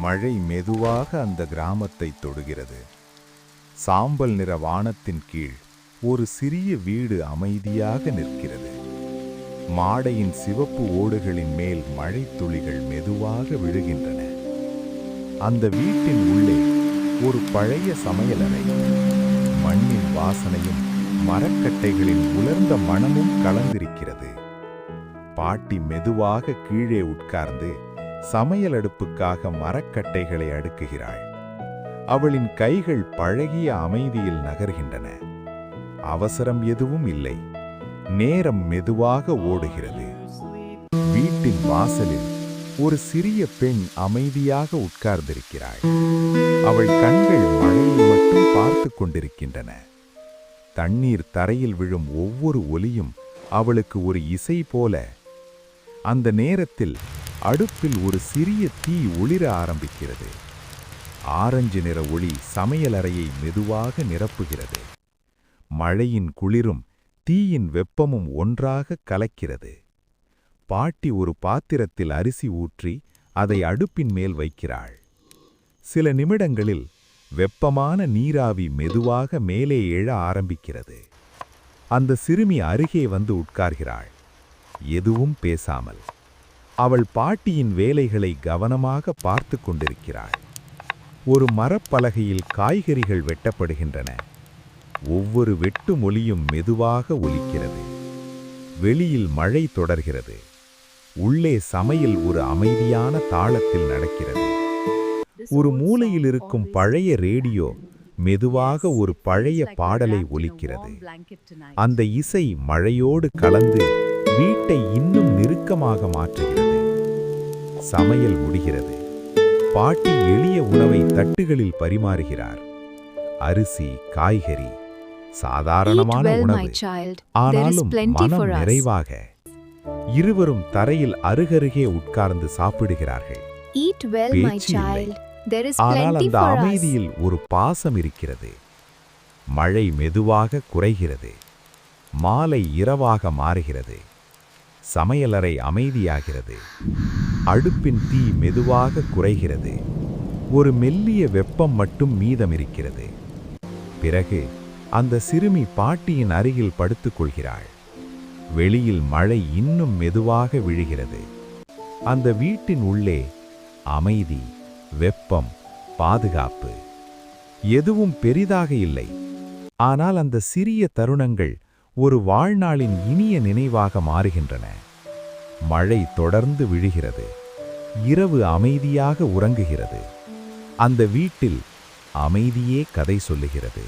மழை மெதுவாக அந்த கிராமத்தை தொடுகிறது. சாம்பல் நிற வானத்தின் கீழ் ஒரு சிறிய வீடு அமைதியாக நிற்கிறது. மாடையின் சிவப்பு ஓடுகளின் மேல் மழை துளிகள் மெதுவாக விழுகின்றன. அந்த வீட்டின் உள்ளே ஒரு பழைய சமையலறை. மண்ணின் வாசனையும் மரக்கட்டைகளின் உலர்ந்த மணமும் கலந்திருக்கிறது. பாட்டி மெதுவாக கீழே உட்கார்ந்து சமையல் அடுப்புக்காக மரக்கட்டைகளை அடுக்குகிறாள். அவளின் கைகள் பழகிய அமைதியில் நகர்கின்றன. அவசரம் எதுவும் இல்லை. நேரம் மெதுவாக ஓடுகிறது. வீட்டின் வாசலில் ஒரு சிறிய பெண் அமைதியாக உட்கார்ந்திருக்கிறாள். அவள் கண்கள் மழையை மட்டும் பார்த்து கொண்டிருக்கின்றன. தண்ணீர் தரையில் விழும் ஒவ்வொரு ஒலியும் அவளுக்கு ஒரு இசை போல. அந்த நேரத்தில் அடுப்பில் ஒரு சிறிய தீ ஒளிர ஆரம்பிக்கிறது. ஆரஞ்சு நிற ஒளி சமையலறையை மெதுவாக நிரப்புகிறது. மழையின் குளிரும் தீயின் வெப்பமும் ஒன்றாக கலக்கிறது. பாட்டி ஒரு பாத்திரத்தில் அரிசி ஊற்றி அதை அடுப்பின் மேல் வைக்கிறாள். சில நிமிடங்களில் வெப்பமான நீராவி மெதுவாக மேலே எழ ஆரம்பிக்கிறது. அந்த சிறுமி அருகே வந்து உட்கார்கிறாள், எதுவும் பேசாமல். அவள் பாட்டியின் வேலைகளை கவனமாக பார்த்து கொண்டிருக்கிறாள். ஒரு மரப்பலகையில் காய்கறிகள் வெட்டப்படுகின்றன. ஒவ்வொரு வெட்டு மொழியும் மெதுவாக ஒலிக்கிறது. வெளியில் மழை தொடர்கிறது. உள்ளே சமையல் ஒரு அமைதியான தாளத்தில் நடக்கிறது. ஒரு மூலையில் இருக்கும் பழைய ரேடியோ மெதுவாக ஒரு பழைய பாடலை ஒலிக்கிறது. அந்த இசை மழையோடு கலந்து வீட்டை இன்னும் நெருக்கமாக மாற்றுகிறது. சமையல் முடிகிறது. பாட்டி எளிய உணவை தட்டுகளில் பரிமாறுகிறார். அரிசி, காய்கறி, சாதாரணமான உணவு, ஆனாலும் மனம் நிறைவாக. இருவரும் தரையில் அருகருகே உட்கார்ந்து சாப்பிடுகிறார்கள். பேச்சு இல்லை. ஆனால் அந்த அமைதியில் ஒரு பாசம் இருக்கிறது. மழை மெதுவாக குறைகிறது. மாலை இரவாக மாறுகிறது. சமையலறை அமைதியாகிறது. அடுப்பின் தீ மெதுவாக குறைகிறது. ஒரு மெல்லிய வெப்பம் மட்டும் மீதமிருக்கிறது. பிறகு அந்த சிறுமி பாட்டியின் அருகில் படுத்துக்கொள்கிறாள். வெளியில் மழை இன்னும் மெதுவாக விழுகிறது. அந்த வீட்டின் உள்ளே அமைதி, வெப்பம், பாதுகாப்பு. எதுவும் பெரிதாக இல்லை. ஆனால் அந்த சிறிய தருணங்கள் ஒரு வாழ்நாளின் இனிய நினைவாக மாறுகின்றன. மழை தொடர்ந்து விழுகிறது. இரவு அமைதியாக உறங்குகிறது. அந்த வீட்டில் அமைதியே கதை சொல்லுகிறது.